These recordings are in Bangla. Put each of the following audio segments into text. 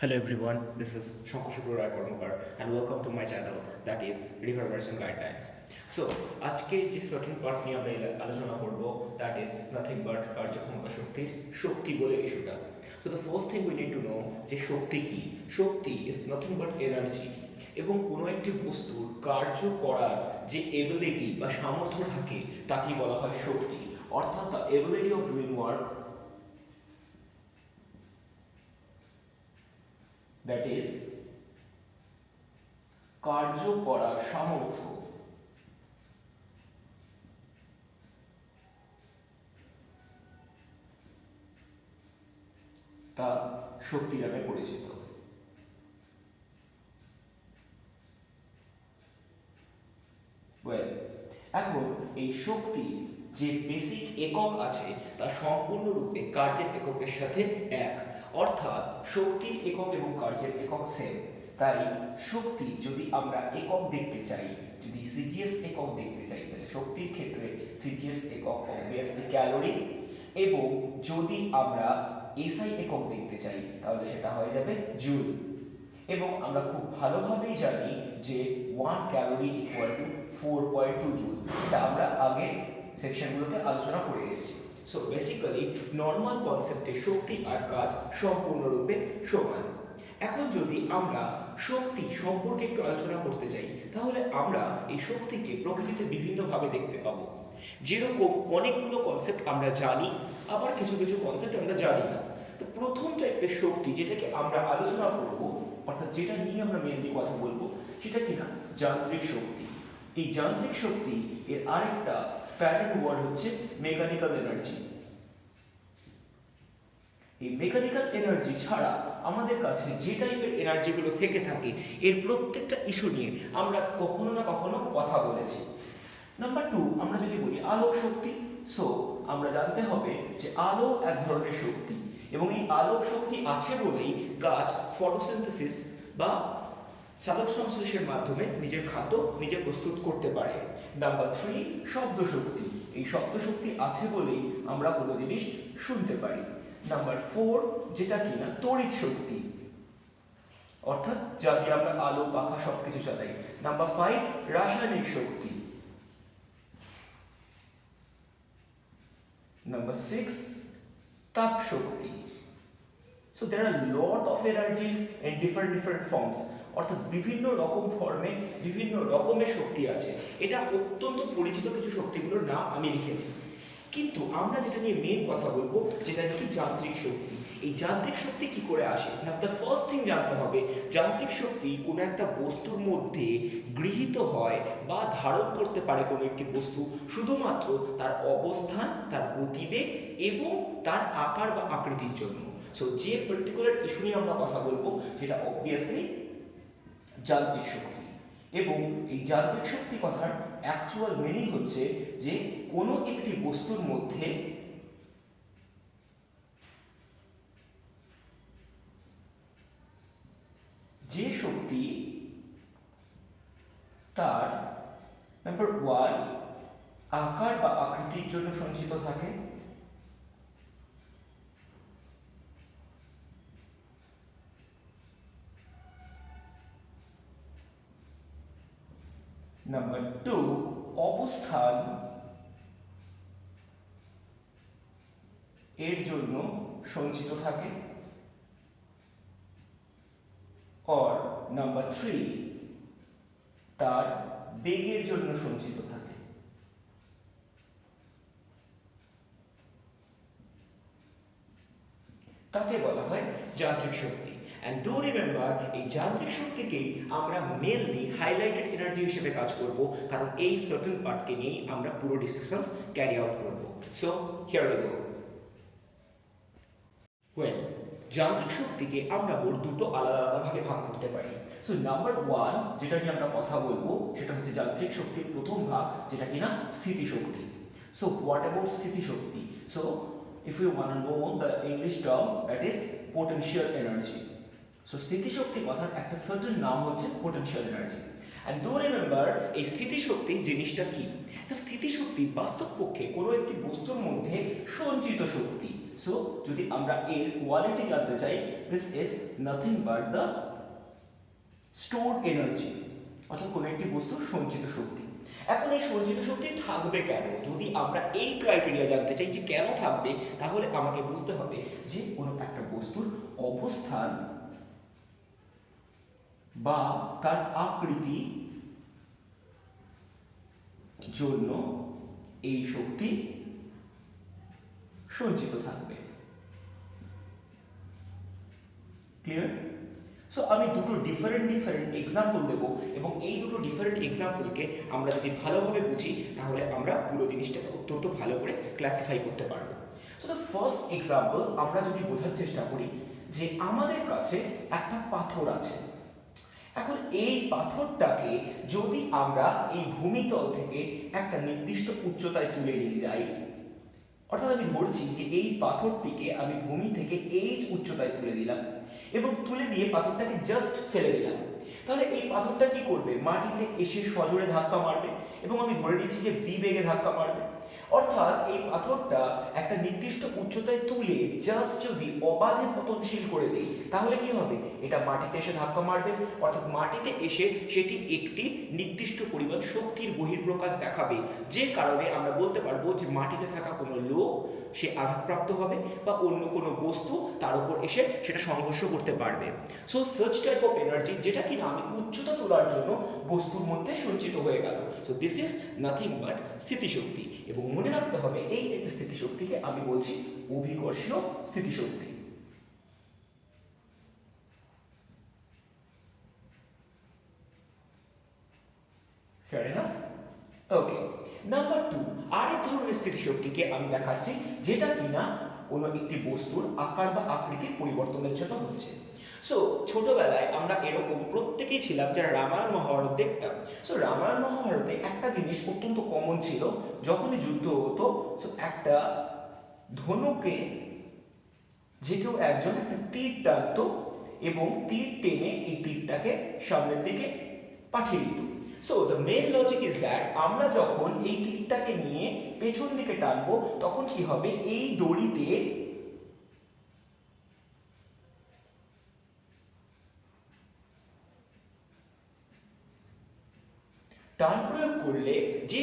Hello everyone, this is Shankar Shukru Rai Karmakar and welcome to my channel that is Reverberation Guidelines. So, আজকে যে সার্টেন পার্ট নিয়ে আমরা আলোচনা করব that is nothing but কার্যক্ষমতা শক্তির শক্তি বলে ইস্যুটা। So the first thing we need to know যে শক্তি কি? শক্তি is nothing but energy এবং কোনো একটি বস্তুর কার্য করার যে এবিলিটি বা সামর্থ্য থাকে তাকেই বলা হয় শক্তি। অর্থাৎ the ability of doing work that is কার্য করার সামর্থ্য তা শক্তি নামে পরিচিত। এখন এই শক্তি যে বেসিক একক আছে তা সম্পূর্ণরূপে কার্যের এককের সাথে এক, অর্থাৎ শক্তির একক এবং কার্যের একক সেম। তাই শক্তি যদি আমরা একক দেখতে চাই, যদি সিজিএস একক দেখতে চাই, তাহলে শক্তির ক্ষেত্রে সিজিএস একক অবভিয়াসলি ক্যালোরি, এবং যদি আমরা এসআই একক দেখতে চাই তাহলে সেটা হয়ে যাবে জুল। এবং আমরা খুব ভালোভাবেই জানি যে 1 ক্যালোরি ইকুয়াল টু 4.2 জুল, এটা আমরা আগে সেকশনগুলোতে আলোচনা করে এসেছি। সো বেসিক্যালি নর্মাল কনসেপ্টে শক্তি আর কাজ সম্পূর্ণরূপে সমান। এখন যদি আমরা শক্তি সম্পর্কে একটু আলোচনা করতে চাই তাহলে আমরা এই শক্তিকে প্রকৃতিতে বিভিন্নভাবে দেখতে পাবো। যেরকম অনেকগুলো কনসেপ্ট আমরা জানি, আবার কিছু কিছু কনসেপ্ট আমরা জানি না। তো প্রথম টাইপের শক্তি যেটাকে আমরা আলোচনা করব, অর্থাৎ যেটা নিয়ে আমরা মেনলি কথা বলবো, সেটা কিনা যান্ত্রিক শক্তি। এই যান্ত্রিক শক্তি এর আরেকটা প্যাটার্ন ওয়ার্ড হচ্ছে মেকানিক্যাল এনার্জি। এই মেকানিক্যাল এনার্জি ছাড়া আমাদের কাছে যে টাইপের এনার্জিগুলো থেকে থাকে এর প্রত্যেকটা ইস্যু নিয়ে আমরা কখনো না কখনো কথা বলেছি। নাম্বার 2, আমরা যদি বলি আলোক শক্তি। সো আমরা জানতে হবে যে আলো এক ধরনের শক্তি এবং এই আলোক শক্তি আছে বলেই গাছ ফটোসিনথেসিস বা সালোক সংশ্লেষের মাধ্যমে নিজের খাদ্য নিজে প্রস্তুত করতে পারে। নাম্বার 3, শব্দ শক্তি। এই শব্দ শক্তি আছে বলেই আমরা কোনো জিনিস শুনতে পারি। নাম্বার 4, যেটা কিনা তড়িৎ শক্তি, অর্থাৎ যা দিয়ে আমরা আলো পাখা সবকিছু চালাই। নাম্বার 5, রাসায়নিক শক্তি। Number 6, তাপ শক্তি। So there are a lot of energies in different forms, অর্থাৎ বিভিন্ন রকম ফর্মে বিভিন্ন রকমের শক্তি আছে। এটা অত্যন্ত পরিচিত কিছু শক্তিগুলোর নাম আমি লিখেছি, কিন্তু আমরা যেটা নিয়ে মেন কথা বলবো যেটা নাকি যান্ত্রিক শক্তি। এই যান্ত্রিক শক্তি কি করে আসে না, দ্য ফার্স্ট থিং জানতে হবে যান্ত্রিক শক্তি কোনো একটা বস্তুর মধ্যে গৃহীত হয় বা ধারণ করতে পারে কোনো একটি বস্তু শুধুমাত্র তার অবস্থান, তার গতিবেগ এবং তার আকার বা আকৃতির জন্য। সো যে পার্টিকুলার ইস্যু নিয়ে আমরা কথা বলবো সেটা অবভিয়াসলি যান্ত্রিক শক্তি। এবং এই যান্ত্রিক শক্তি কথার অ্যাকচুয়াল মিনিং হচ্ছে যে কোনো একটি বস্তুর মধ্যে যে শক্তি তার নাম্বার 1 আকার বা আকৃতির জন্য সঞ্চিত থাকে, নাম্বার 2 অবস্থান এর জন্য সঞ্চিত থাকে, আর নাম্বার 3 তার বেগের জন্য সঞ্চিত থাকে। তাকে বলা হয় যান্ত্রিক শক্তি। অ্যান্ড ডু রিমেম্বার এই যান্ত্রিক শক্তিকেই আমরা মেনলি হাইলাইটেড এনার্জি হিসেবে কাজ করব, কারণ এই সার্টেন পার্টকে নিয়েই আমরা পুরো ডিসকাশনস ক্যারি আউট করব। So here we go. Well, যান্ত্রিক শক্তিকে আমরা মোট দুটো আলাদা আলাদা ভাগে ভাগ করতে পারি। সো নাম্বার 1 যেটা নিয়ে আমরা কথা বলবো সেটা হচ্ছে যান্ত্রিক শক্তির প্রথম ভাগ, যেটা কিনা স্থিতি শক্তি। সো হোয়াট অ্যাবাউট স্থিতি শক্তি? So if you want to know the English term, that is potential energy. So স্থিতি শক্তি কথার একটা সার্টেন নাম হচ্ছে potential energy. And do remember এই স্থিতিশক্তি জিনিসটা কি? স্থিতিশক্তি বাস্তব পক্ষে কোনো একটি বস্তুর মধ্যে সঞ্চিত শক্তি। সো যদি আমরা এর কোয়ালিটি জানতে চাই, this is nothing but the stored energy, অর্থাৎ কোনো একটি বস্তুর সঞ্চিত শক্তি। এখন এই সঞ্চিত শক্তি থাকবে কেন? যদি আমরা এই ক্রাইটেরিয়া জানতে চাই যে কেন থাকবে, তাহলে আমাকে বুঝতে হবে যে কোনো একটা বস্তুর অবস্থান বা তার আকৃতি জন্য এই শক্তি সঞ্চিত থাকবে। ক্লিয়ার? সো আমি দুটো ডিফারেন্ট এক্সাম্পল দেবো এবং এই দুটো ডিফারেন্ট এক্সাম্পলকে আমরা যদি ভালোভাবে বুঝি তাহলে আমরা পুরো জিনিসটাকে অত্যন্ত ভালো করে ক্লাসিফাই করতে পারবো। সো দ্য ফার্স্ট এক্সাম্পল আমরা যদি বোঝার চেষ্টা করি যে আমাদের কাছে একটা পাথর আছে। এখন এই পাথরটাকে যদি আমরা এই ভূমিতল থেকে একটা নির্দিষ্ট উচ্চতায় তুলে নিয়ে যাই, অর্থাৎ আমি ধরছি যে এই পাথরটিকে আমি ভূমি থেকে এই উচ্চতায় তুলে দিলাম এবং তুলে দিয়ে পাথরটাকে জাস্ট ফেলে দিলাম, তাহলে এই পাথরটা কি করবে? মাটিতে এসে সজোরে ধাক্কা মারবে এবং আমি ধরে নিচ্ছি যে ভি বেগে ধাক্কা মারবে। অর্থাৎ এই পাথরটা একটা নির্দিষ্ট উচ্চতায় তুলে জাস্ট যদি অবাধে পতনশীল করে দেই তাহলে কি হবে? এটা মাটিতে এসে ধাক্কা মারবে, অর্থাৎ মাটিতে এসে সেটি একটি নির্দিষ্ট পরিমাণ শক্তির বহিঃপ্রকাশ দেখাবে, যে কারণে আমরা বলতে পারবো যে মাটিতে থাকা কোনো লোক সে আঘাতপ্রাপ্ত হবে বা অন্য কোনো বস্তু তার উপর এসে সেটা সংঘর্ষ করতে পারবে। So such type of energy, যেটা কিনা আমি উচ্চতা তোলার জন্য বস্তুর মধ্যে সঞ্চিত হয়ে গেল। So this is nothing but স্থিতিশক্তি। এবং মনে রাখতে হবে এই স্থিতিশক্তিকে আমি বলছি অভিকর্ষীয় স্থিতিশক্তি। Fair enough? ওকে, নাম্বার 2, আরেক ধরনের স্থিতিশক্তিকে আমি দেখাচ্ছি যেটা কিনা কোনো একটি বস্তুর আকার বা আকৃতির পরিবর্তনের জন্য হচ্ছে। সো ছোটবেলায় আমরা এরকম প্রত্যেকেই ছিলাম যারা রামায়ণ মহাভারত দেখতাম। সো রামায়ণ মহাভারতে একটা জিনিস অত্যন্ত কমন ছিল, যখনই যুদ্ধ হতো সো একটা ধনুকে যে কেউ একজন একটা তীর টানতো এবং তীর টেনে এই তীরটাকে সামনের দিকে পাঠিয়ে দিত। So the main logic is that আমরা যখন এই তীরটাকে নিয়ে পেছন দিকে টানবো তখন কি হবে? এই দড়িতে টান প্রয়োগ করলে যে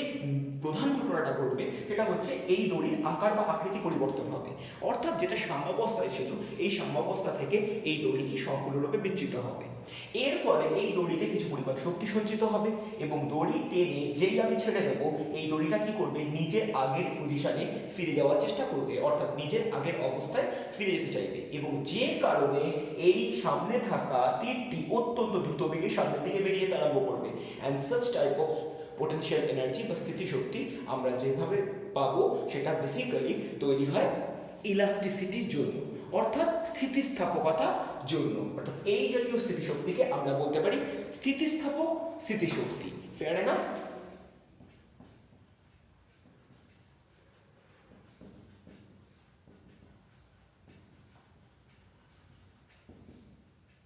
প্রধান ঘটনাটা ঘটবে সেটা হচ্ছে এই দড়ির আকার বা আকৃতি পরিবর্তন হবে, অর্থাৎ যেটা সাম্যাবস্থায় ছিল এই সাম্যাবস্থা থেকে এই দড়িটি সম্পূর্ণরূপে বিচ্যুত হবে। এর ফলে এই দড়িতে কিছু পরিমাণ শক্তি সঞ্চিত হবে এবং দড়ি টেনে যেই আমি ছেড়ে দেবো এই দড়িটা কি করবে? নিজের আগের পজিশনে ফিরে যাওয়ার চেষ্টা করবে, অর্থাৎ নিজের আগের অবস্থায় ফিরে যেতে চাইবে এবং যে কারণে এই সামনে থাকা তীরটি অত্যন্ত দ্রুত বেগে সামনের দিকে বেরিয়ে যেতে আরম্ভ করবে। And such type of potential energy বা স্থিতিশক্তি আমরা যেভাবে পাবো সেটা বেসিক্যালি তৈরি হয় ইলাস্টিসিটির জন্য, অর্থাৎ স্থিতিস্থাপকতার জন্য। অর্থাৎ এই জাতীয় স্থিতিশক্তিকে আমরা বলতে পারি স্থিতিস্থাপক স্থিতিশক্তি। Fair enough?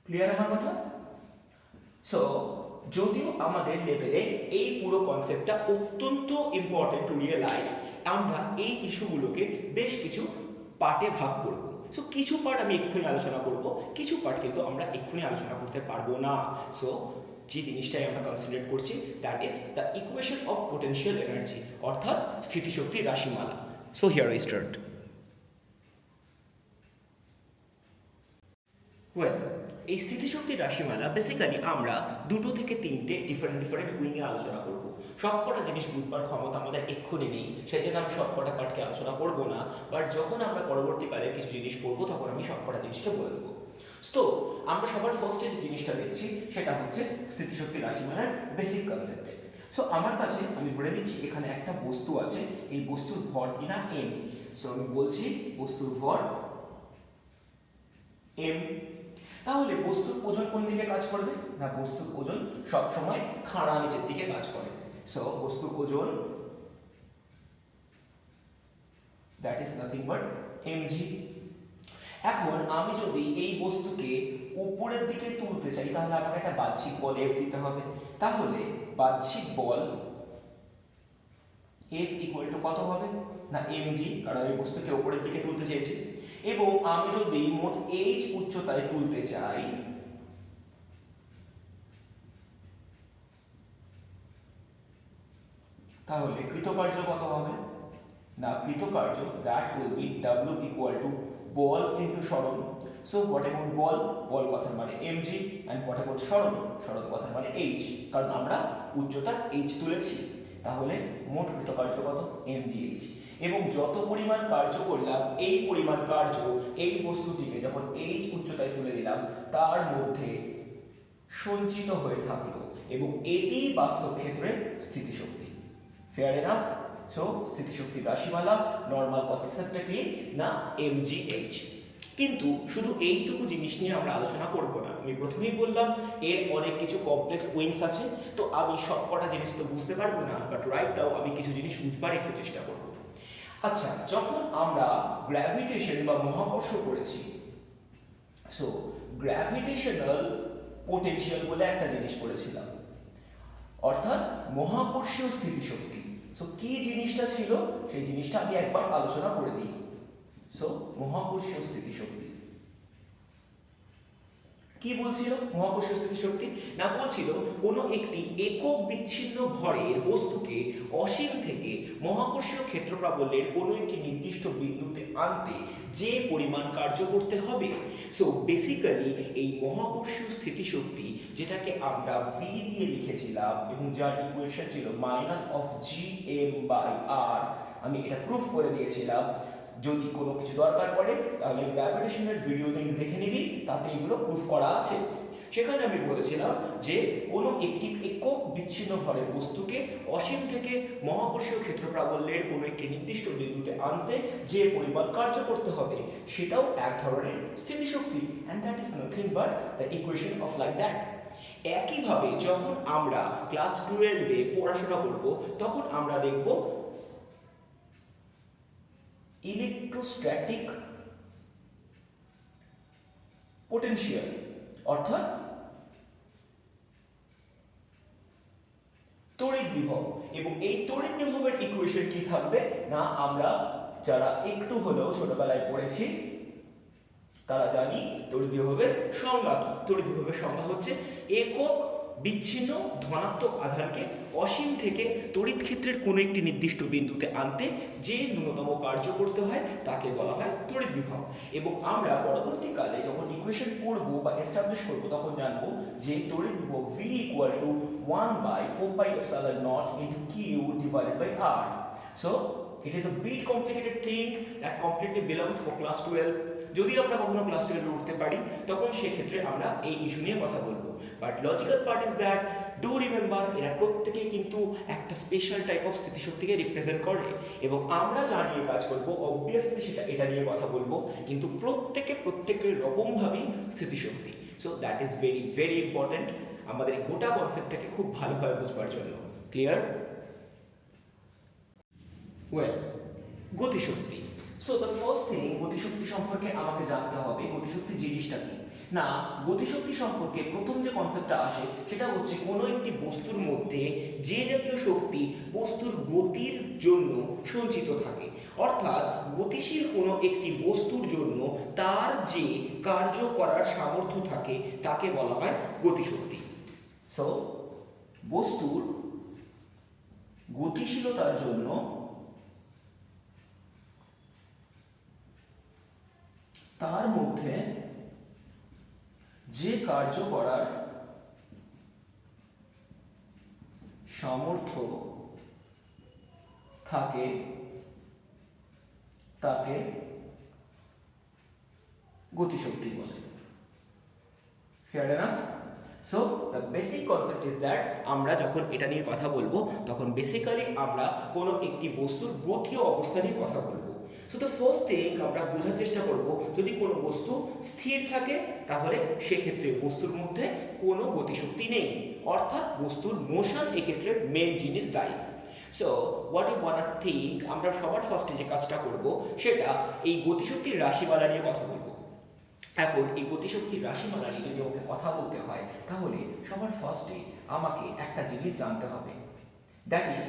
ক্লিয়ার আমার কথা? সো যদিও আমাদের লেভেলে এই পুরো কনসেপ্টটা অত্যন্ত ইম্পর্টেন্ট টু রিয়েলাইজ, আমরা এই ইস্যুগুলোকে বেশ কিছু পার্টে ভাগ করব। সো কিছু পার্ট আমি এক্ষুনি আলোচনা করব, কিছু পার্ট কিন্তু আমরা এক্ষুনি আলোচনা করতে পারবো না। সো যে জিনিসটাই আমরা কনসিডার করছি that is the equation of potential energy, অর্থাৎ স্থিতিশক্তির রাশিমালা। So here I start. Well, এই স্থিতিশক্তির রাশিমালা বেসিক্যালি আমরা দুটো থেকে তিনটে ডিফারেন্ট উইংয়ে আলোচনা করব। সবকটা জিনিস বুঝবার ক্ষমতা আমাদের এক্ষুনি নেই, সেই জন্য আমি সবকটা পার্টকে আলোচনা করব না, বাট যখন আমরা পরবর্তীকালে কিছু জিনিস পড়বো তখন আমি সবকটা জিনিসকে বলে দেবো। তো আমরা সবার ফার্স্টে যে জিনিসটা দেখছি সেটা হচ্ছে স্থিতিশক্তির রাশিমালার বেসিক কনসেপ্টে। সো আমার কাছে আমি ধরে নিচ্ছি এখানে একটা বস্তু আছে, এই বস্তুর ভর কিনা এম। সো আমি বলছি বস্তুর ভর এম। তাহলে বস্তুর ওজন কোন দিকে কাজ করবে? না, বস্তুর ওজন সবসময় খাড়া নিচের দিকে কাজ করে। সো বস্তুর ওজন that is nothing but mg। এখন আমি যদি এই বস্তুকে উপরের দিকে তুলতে চাই তাহলে আমাকে একটা বাহ্যিক বল F দিতে হবে। তাহলে বাহ্যিক বল F ইকুয়াল টু কত হবে না mg, কারণ আমি বস্তুকে উপরের দিকে তুলতে চেয়েছি। এবং আমি যদি মোট h উচ্চতায় তুলতে চাই তাহলে কৃতকার্য কত হবে না কৃতকার্য that will be W equal to ball into সরণ। So what about বল? বল কথার মানে mg, and what about সরণ? সরণ কথার মানে h, কারণ আমরা উচ্চতা h তুলেছি। তাহলে মোট কৃতকার্য কত mgh। এবং যত পরিমাণ কার্য করলাম এই পরিমাণ কার্য এই বস্তুটিকে যখন h উচ্চতায় তুলে দিলাম তার মধ্যে সঞ্চিত হয়ে থাকলো, এবং এটি বাস্তব ক্ষেত্রে স্থিতিশক্তি। Fair enough? সো স্থিতিশক্তির রাশিমালা নরমাল কনসেপ্টটা কি না mgh। কিন্তু শুধু এইটুকু জিনিস নিয়ে আমরা আলোচনা করব না। আমি প্রথমেই বললাম এর অনেক কিছু কমপ্লেক্স উইংস আছে, তো আমি সবকটা জিনিস তো বুঝতে পারবো না, বাট রাইট নাও আমি কিছু জিনিস বুঝবার একটু চেষ্টা করব। আচ্ছা, যখন আমরা গ্র্যাভিটেশন বা মহাকর্ষ পড়েছি, সো গ্র্যাভিটেশনাল পোটেনশিয়াল বলে একটা জিনিস পড়েছিলাম, অর্থাৎ মহাকর্ষীয় স্থিতিশক্তি। সো কি জিনিসটা ছিল সেই জিনিসটা আমি একবার আলোচনা করে দিই। সো মহাকর্ষীয় স্থিতিশক্তি কি বলছিল? মহাকর্ষীয় স্থিতিশক্তি না বলছিল কোনো একটি একক বিচ্ছিন্ন ভরের বস্তুকে অসীম থেকে মহাকর্ষীয় ক্ষেত্র প্রাবল্যের কোনো একটি নির্দিষ্ট বিন্দুতে আনতে যে পরিমাণ কার্য করতে হবে। সো বেসিক্যালি এই মহাকর্ষীয় স্থিতিশক্তি, যেটাকে আমরা v দিয়ে লিখেছিলাম এবং যার ইকুয়েশন ছিল -gm/r, আমি এটা প্রুফ করে দিয়েছিলাম। যদি কোনো কিছু দরকার পড়ে তাহলে গ্র্যাভিটেশনের ভিডিও লিংক দেখে নিবি, তাতে এগুলো প্রুফ করা আছে। সেখানে আমি বলেছিলাম যে কোনো একটি একক বিচ্ছিন্ন ভরের বস্তুকে অসীম থেকে মহাকর্ষীয় ক্ষেত্র প্রাবল্যের কোনো একটি নির্দিষ্ট বিন্দুতে আনতে যে পরিমাণ কার্য করতে হবে সেটাও এক ধরনের স্থিতিশক্তি, and that is nothing but the equation of like that. একইভাবে যখন আমরা ক্লাস 12-এ পড়াশোনা করব তখন আমরা দেখব ইলেকট্রোস্ট্যাটিক পোটেনশিয়াল, অর্থাৎ তড়িৎ বিভব। এবং এই তড়িৎ বিভবের ইকুয়েশন কি থাকবে না আমরা যারা একটু হলেও ছোটবেলায় পড়েছি তারা জানি তড়িৎ বিভবের সংজ্ঞা কি। তড়িৎ বিভবের সংজ্ঞা হচ্ছে একক বিচ্ছিন্ন ধনাত্মক আধানকে অসীম থেকে তড়িৎ ক্ষেত্রের কোনো একটি নির্দিষ্ট বিন্দুতে আনতে যে ন্যূনতম কার্য করতে হয় তাকে বলা হয় তড়িৎ বিভব। এবং আমরা পরবর্তীকালে যখন ইকুয়েশন পড়ব বা এস্টাবলিশ করব তখন জানবো যে তড়িৎ বিভব v equal to 1/4πε0 into q divided by r. So it is a bit complicated thing that completely belongs for class 12. যদি আমরা কখনো ক্লাস 12 এ উঠতে পারি তখন সেক্ষেত্রে আমরা এই ইস্যু নিয়ে কথা বলবো। But logical part is that do remember এরা প্রত্যেকেই কিন্তু একটা স্পেশাল টাইপ অফ স্থিতিশক্তিকে রিপ্রেজেন্ট করে, এবং আমরা যা নিয়ে কাজ করব অবভিয়াসলি সেটা এটা নিয়ে কথা বলবো, কিন্তু প্রত্যেকের রকমভাবেই স্থিতিশক্তি। So that is very very important আমাদের এই গোটা কনসেপ্টটাকে খুব ভালোভাবে বুঝবার জন্য। ক্লিয়ার? ওয়েল, গতিশক্তি। সো দ্য ফার্স্ট থিং, গতিশক্তি সম্পর্কে আমাকে জানতে হবে গতিশক্তি জিনিসটা কি। না, গতিশক্তি সম্পর্কে প্রথম যে কনসেপ্টটা আসে সেটা হচ্ছে কোনো একটি বস্তুর মধ্যে যে জাতীয় শক্তি বস্তুর গতির জন্য সঞ্চিত থাকে, অর্থাৎ গতিশীল কোনো একটি বস্তুর জন্য তার যে কার্য করার সামর্থ্য থাকে তাকে বলা হয় গতিশক্তি। সো বস্তুর গতিশীলতার জন্য তার মধ্যে যে কার্য করার সামর্থ্য থাকে তাকে গতিশক্তি বলে। Fair enough? So the basic concept is that আমরা যখন এটা নিয়ে কথা বলবো তখন বেসিক্যালি আমরা কোনো একটি বস্তুর গতীয় অবস্থা নিয়ে কথা বলবো। সো দ্য ফার্স্ট থিং আমরা বোঝার চেষ্টা করব, যদি কোনো বস্তু স্থির থাকে তাহলে সেক্ষেত্রে বস্তুর মধ্যে কোনো গতিশক্তি নেই, অর্থাৎ বস্তুর মোশন এক্ষেত্রে মেন জিনিস দায়ী। So what you want to think, আমরা সবার ফার্স্টে যে কাজটা করব সেটা এই গতিশক্তির রাশিমালা নিয়ে কথা বলবো। এখন এই গতিশক্তির রাশিমালা নিয়ে যদি আমাকে কথা বলতে হয় তাহলে সবার ফার্স্টে আমাকে একটা জিনিস জানতে হবে, দ্যাট ইজ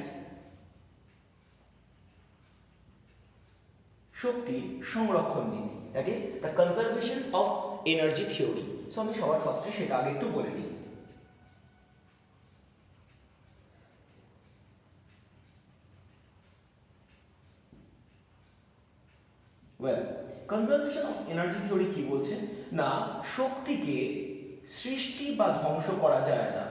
শক্তির সংরক্ষণ নীতি, that is the conservation of energy theory. So আমি সবার ফার্স্টে সেটা আগে একটু বলে দিই। Well, conservation of energy theory কি বলছে না, শক্তিকে সৃষ্টি বা ধ্বংস করা যায় না।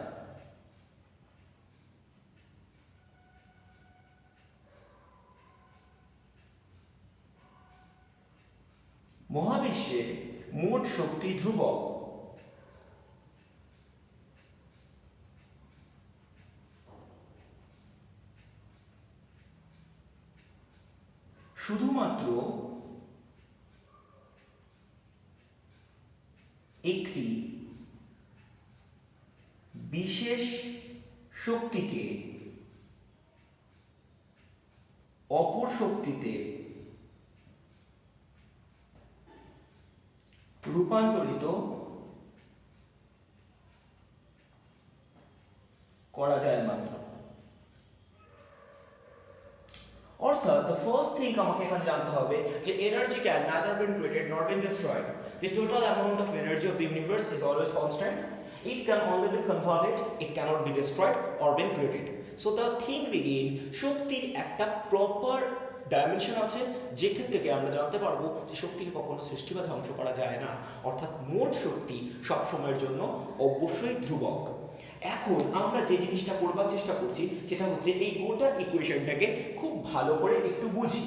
মহাবিশ্বে মোট শক্তি ধ্রুবক। শুধুমাত্র একটি বিশেষ শক্তিকে অপর শক্তিতে রূপান্তরিত করা যায় মাত্র। অর্থাৎ the first thing আমাকে এখানে জানতে হবে যে energy can neither been created nor been destroyed. The total amount of energy of the universe is always constant. It can only be converted, it cannot be destroyed or been created. So the thing begin, শক্তির একটা প্রপার ডাইমেনশন আছে যেখান থেকে আমরা জানতে পারবো যে শক্তিকে কখনো সৃষ্টি বা ধ্বংস করা যায় না, অর্থাৎ মোট শক্তি সব সময়ের জন্য অবশ্যই ধ্রুবক। এখন আমরা যে জিনিসটা করবার চেষ্টা করছি সেটা হচ্ছে এই গোটা ইকুয়েশনটাকে খুব ভালো করে একটু বুঝি।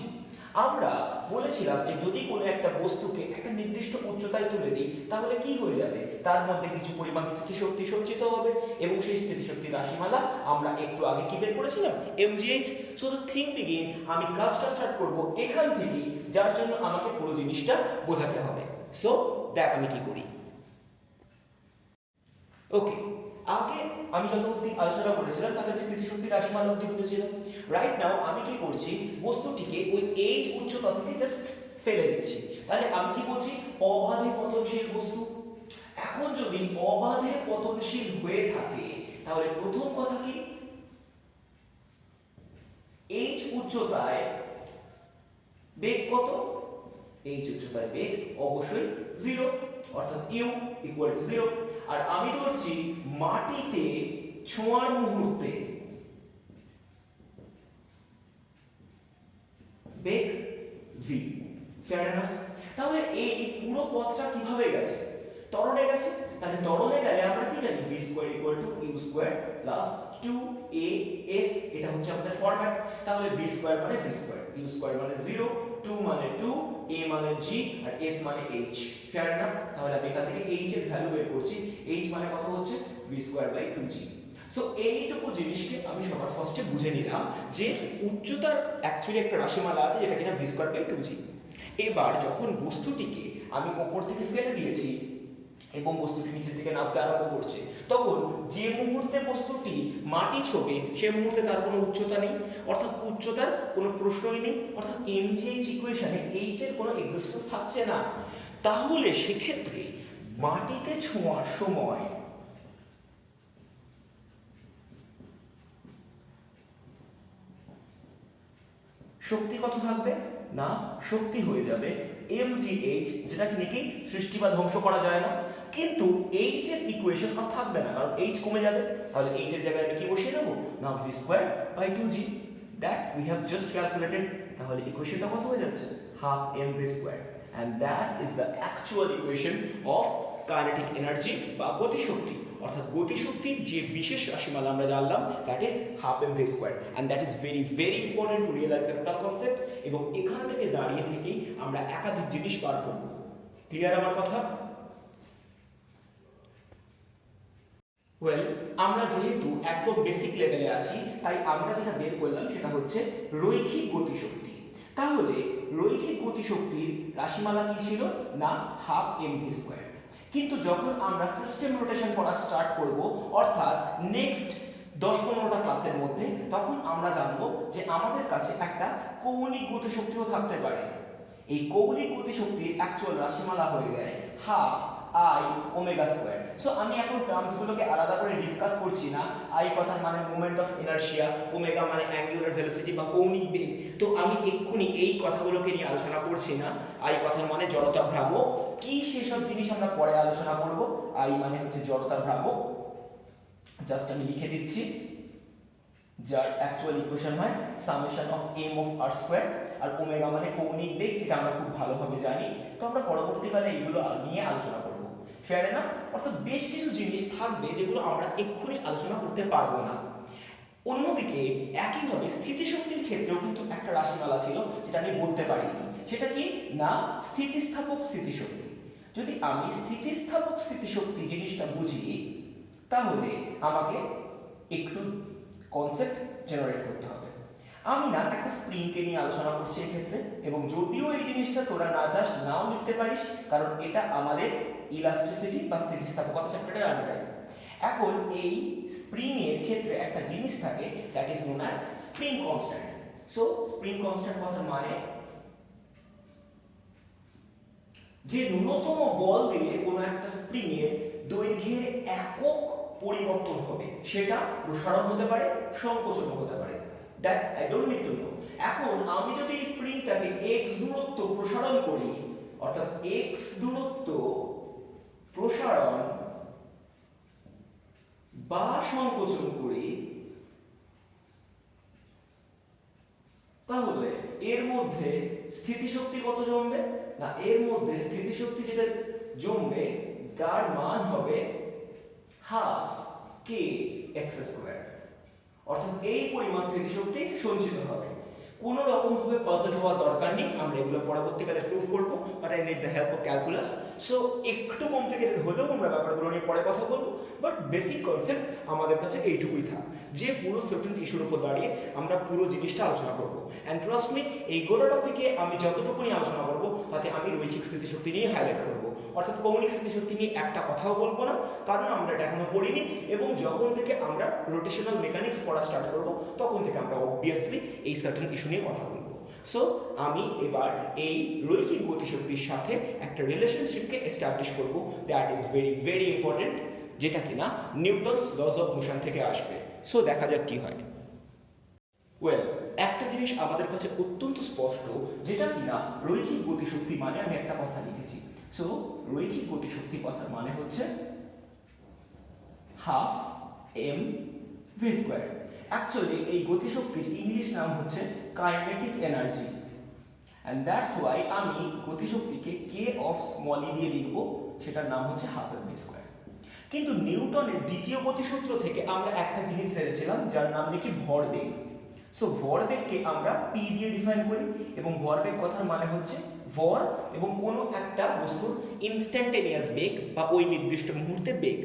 আমরা বলেছিলাম যে যদি কোনো একটা বস্তুকে একটা নির্দিষ্ট উচ্চতায় তুলে দিই তাহলে কি হয়ে যাবে, তার মধ্যে কিছু পরিমাণ স্থিতিশক্তি সঞ্চিত হবে এবং সেই স্থিতিশক্তির রাশিমালা আমরা একটু আগে কি বের করেছিলাম, mgh। So the thing begin, আমি কাজটা স্টার্ট করব এখান থেকেই, যার জন্য আমাকে পুরো জিনিসটা বোঝাতে হবে। সো দেখ আমি কি করি। ওকে, আগে আমি যত অবধি আলোচনা করেছিলাম তাতে স্থিতিশক্তির রাশিমালা অবধি বুঝেছিলাম। রাইট নাও আমি কি করছি, বস্তুটিকে ওই এইচ উচ্চতা থেকে জাস্ট ফেলে দিচ্ছি। তাহলে আমি কি বলছি, অবাধে পতনশীল বস্তু। এখন যদি অবাধে পতনশীল হয়ে থাকে তাহলে প্রথম কথা কি, এইচ উচ্চতায় বেগ কত, এইচ উচ্চতায় বেগ অবশ্যই 0, অর্থাৎ u ইকুয়াল টু 0। আর আমি ধরছি মাটিতে ছোঁয়ার মুহূর্তে বেগ v। Fair enough. তাহলে এই পুরো পথটা কিভাবে গেছে, ত্বরণে গেছে। তাহলে ত্বরণে গেলে আমরা কি জানি, v square equal to u square plus 2as, এটা হচ্ছে আমাদের ফরম্যাট। তাহলে v স্কয়ার মানে v স্কয়ার, u স্কয়ার মানে 0, 2 মানে 2, a মানে g আর s মানে h। Fair enough. তাহলে আমি এখান থেকে h এর ভ্যালু বের করছি, h মানে কত হচ্ছে v square by 2g। So এইটুকু জিনিসকে আমি সবার ফার্স্টে বুঝে নিলাম যে উচ্চতার অ্যাকচুয়ালি একটা রাশিমালা আছে যেটা কিনা v স্কয়ার বাই 2g। এবার যখন বস্তুটিকে আমি উপর থেকে ফেলে দিয়েছি এবং বস্তুটি নিচের দিকে নামতে আরম্ভ করছে, তখন যে মুহূর্তে বস্তুটি মাটি ছোঁবে সে মুহূর্তে তার কোনো উচ্চতা নেই, অর্থাৎ উচ্চতার কোনো প্রশ্নই নেই, অর্থাৎ mgh ইকুয়েশনে h এর কোনো এক্সিস্টেন্স থাকছে না। তাহলে সেক্ষেত্রে মাটিতে ছোঁয়ার সময় শক্তি কত থাকবে না, শক্তি হয়ে যাবে mgh, যেটা নাকি সৃষ্টি বা ধ্বংস করা যায় না। কিন্তু h এর ইকুয়েশন আর থাকবে না, কারণ h কমে যাবে। তাহলে h এর জায়গায় আমি কি বসিয়ে দেব না, v square by 2g, that we have just calculated. তাহলে ইকুয়েশনটা কত হয়ে যাচ্ছে, half mv square, and that is the actual equation of kinetic energy বা গতিশক্তি। অর্থাৎ গতিশক্তির যে বিশেষ রাশিমালা আমরা জানলাম, that is half mv square, and that is very very important to realize the total concept। এবং এখান থেকে দাঁড়িয়ে থেকেই আমরা একাধিক জিনিস বার করব। ক্লিয়ার আমার কথা? ওয়েল, আমরা যেহেতু একদম বেসিক লেভেলে আছি তাই আমরা যেটা বের করলাম সেটা হচ্ছে রৈখিক গতিশক্তি। তাহলে রৈখিক গতিশক্তির রাশিমালা কি ছিল না, হাফ mv স্কয়ার। কিন্তু যখন আমরা সিস্টেম রোটেশন করা স্টার্ট করব, অর্থাৎ নেক্সট 10-15টা ক্লাসের মধ্যে, তখন আমরা জানবো যে আমাদের কাছে একটা কৌণিক গতিশক্তিও থাকতে পারে। এই কৌণিক গতিশক্তির অ্যাকচুয়াল রাশিমালা হয়ে যায় half I omega square. So আমি এখন টার্মসগুলোকে আলাদা করে ডিসকাস করছি না। আই কথার মানে মোমেন্ট অফ ইনারশিয়া, ওমেগা মানে অ্যাঙ্গুলার ভেলোসিটি বা কৌণিক বেগ। তো আমি এক্ষুনি এই কথাগুলোকে নিয়ে আলোচনা করছি না। আই কথার মানে জড়তার ভ্রামক, কি সেসব জিনিস আমরা পরে আলোচনা করব। আই মানে হচ্ছে জড়তার ভ্রামক, জাস্ট আমি লিখে দিচ্ছি, যার অ্যাকচুয়াল ইকুয়েশন হয় summation of M of R square. আর ওমেগা মানে কৌণিক বেগ, এটা আমরা খুব ভালোভাবে জানি। তো আমরা পরবর্তীকালে এগুলো নিয়ে আলোচনা করব। Fair enough? অর্থাৎ বেশ কিছু জিনিস থাকবে যেগুলো আমরা এক্ষুনি আলোচনা করতে পারবো না। অন্যদিকে একইভাবে স্থিতিশক্তির ক্ষেত্রেও কিন্তু একটা রাশিমালা ছিল যেটা আমি বলতে পারিনি। সেটা কি না, স্থিতিস্থাপক স্থিতিশক্তি। যদি আমি স্থিতিস্থাপক স্থিতিশক্তি জিনিসটা বুঝি, তাহলে আমাকে একটু কনসেপ্ট জেনারেট করতে হবে। আমি না একটা স্প্রিংকে নিয়ে আলোচনা করছি এক্ষেত্রে, এবং যদিও এই জিনিসটা তোরা না চাস নাও লিখতে পারিস, কারণ এটা আমাদের ইলাস্টিসিটি বা স্থিতিস্থাপকতা চ্যাপ্টারের আন্ডারে। এখন এই স্প্রিং এর ক্ষেত্রে একটা জিনিস থাকে, that is known as spring constant. So spring constant কথার মানে যে ন্যূনতম বল দিলে কোনো একটা স্প্রিং এর দৈর্ঘ্যের একক পরিবর্তন হবে, সেটা প্রসারণ হতে পারে, সংকোচন হতে পারে। That I don't need to know. এখন আমি যদি এই স্প্রিংটাকে x দূরত্ব প্রসারণ করি, অর্থাৎ x দূরত্ব প্রসারণ বা সংকোচন করি, তাহলে এর মধ্যে স্থিতিশক্তি কত জমবে না, এর মধ্যে স্থিতিশক্তি যেটা জমবে তার মান হবে হাফ কে এক্স স্কয়ার। অর্থাৎ এই পরিমাণ স্থিতিশক্তি সঞ্চিত হবে। কোনো রকম ভাবে পাজল হওয়ার দরকার নেই, আমরা এগুলো পরবর্তীকালে প্রুফ করব, but I need the help of calculus. So একটু কমপ্লিকেটেড হলেও আমরা ব্যাপারগুলো নিয়ে পরে কথা বলবো, বাট বেসিক কনসেপ্ট আমাদের কাছে এইটুকুই থাক, যে পুরো সার্টেন ইস্যুর উপর দাঁড়িয়ে আমরা পুরো জিনিসটা আলোচনা করব। অ্যান্ড ট্রাস্ট মি, এই গোটা টপিকে আমি যতটুকুনি আলোচনা করব তাতে আমি রৈখিক স্থিতিশক্তি নিয়ে হাইলাইট করব, অর্থাৎ কৌণিক স্থিতিশক্তি নিয়ে একটা কথাও বলবো না, কারণ আমরা এটা এখনো পড়িনি। এবং যখন থেকে আমরা রোটেশনাল মেকানিক্স পড়া স্টার্ট করব, তখন থেকে আমরা অবভিয়াসলি এই সার্টেন ইস্যু নিয়ে কথা বলবো। সো আমি এবার এই রৈখিক গতিশক্তির সাথে একটা রিলেশনশিপকে এস্টাবলিশ করব, that is very very important, যেটা কিনা নিউটনস লজ অফ মোশন থেকে আসবে। সো দেখা যাক কি হয়। ওয়েল, একটা জিনিস আমাদের কাছে অত্যন্ত স্পষ্ট, যেটা কিনা রৈখিক গতিশক্তি মানে আমি একটা কথা লিখেছি। সো রৈখিক গতিশক্তি কথার মানে হচ্ছে half M V square. Actually এই গতিশক্তির ইংলিশ নাম হচ্ছে kinetic energy, and that's why আমি গতিশক্তিকে কে অফ স্মল ই দিয়ে লিখবো, সেটার নাম হচ্ছে হাফ এম ভি স্কয়ার। কিন্তু নিউটনের দ্বিতীয় গতিসূত্র থেকে আমরা একটা জিনিস জেনেছিলাম, যার নাম লিখি ভরবেগ। সো ভরবেগকে আমরা পি দিয়ে ডিফাইন করি, এবং ভরবেগ কথার মানে হচ্ছে ভর এবং কোনো একটা বস্তুর ইনস্ট্যান্টেনিয়াস বেগ বা ওই নির্দিষ্ট মুহূর্তে বেগ,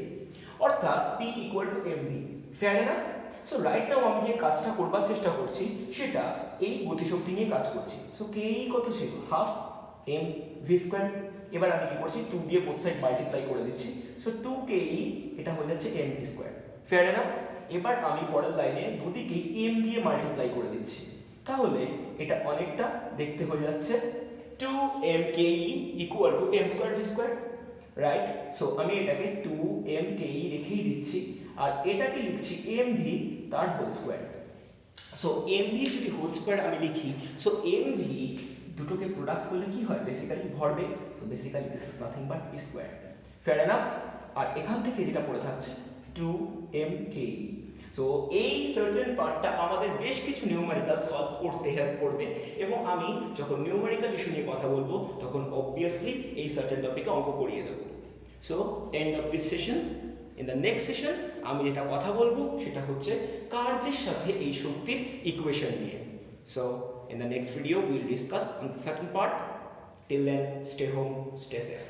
অর্থাৎ P equal to M V. Fair enough? So right now আমি যে কাজটা করবার চেষ্টা করছি সেটা এই গতিশক্তি নিয়ে কাজ করছি। সো কে কত ছিল, হাফ এম ভি স্কয়ার। এবার আমি কি করছি, 2 দিয়ে বোথ সাইড মাল্টিপ্লাই করে দিচ্ছি। সো 2 কে এটা হয়ে যাচ্ছে M V square. Fair enough? এবার আমি পরের লাইনে দুদিকে এম দিয়ে মাল্টিপ্লাই করে দিচ্ছি, তাহলে এটা অনেকটা দেখতে হয়ে যাচ্ছে 2mke equal to m square V square, right? So আমি এটাকে 2mke রেখেই দিচ্ছি, আর এটাকে লিখছি mv তার হোল স্কয়ার। সো mv যদি হোল স্কয়ার আমি লিখি, সো mv দুটোকে প্রোডাক্ট করলে কি হয়, বেসিক্যালি ভরবেগ। So basically this is nothing but e square. Fair enough? আর এখান থেকে যেটা পড়ে থাকছে 2mke। সো এই সার্টেন পার্টটা আমাদের বেশ কিছু নিউমেরিক্যাল সলভ করতে হেল্প করবে, এবং আমি যখন নিউমেরিক্যাল ইস্যু নিয়ে কথা বলবো তখন অবভিয়াসলি এই সার্টেন টপিকে অঙ্ক করিয়ে দেবো। So end of this session. In the next session আমি যেটা কথা বলবো সেটা হচ্ছে কার্যের সাথে এই শক্তির ইকুয়েশন নিয়ে। So in the next video we'll discuss on the second part. Till then, stay home, stay safe.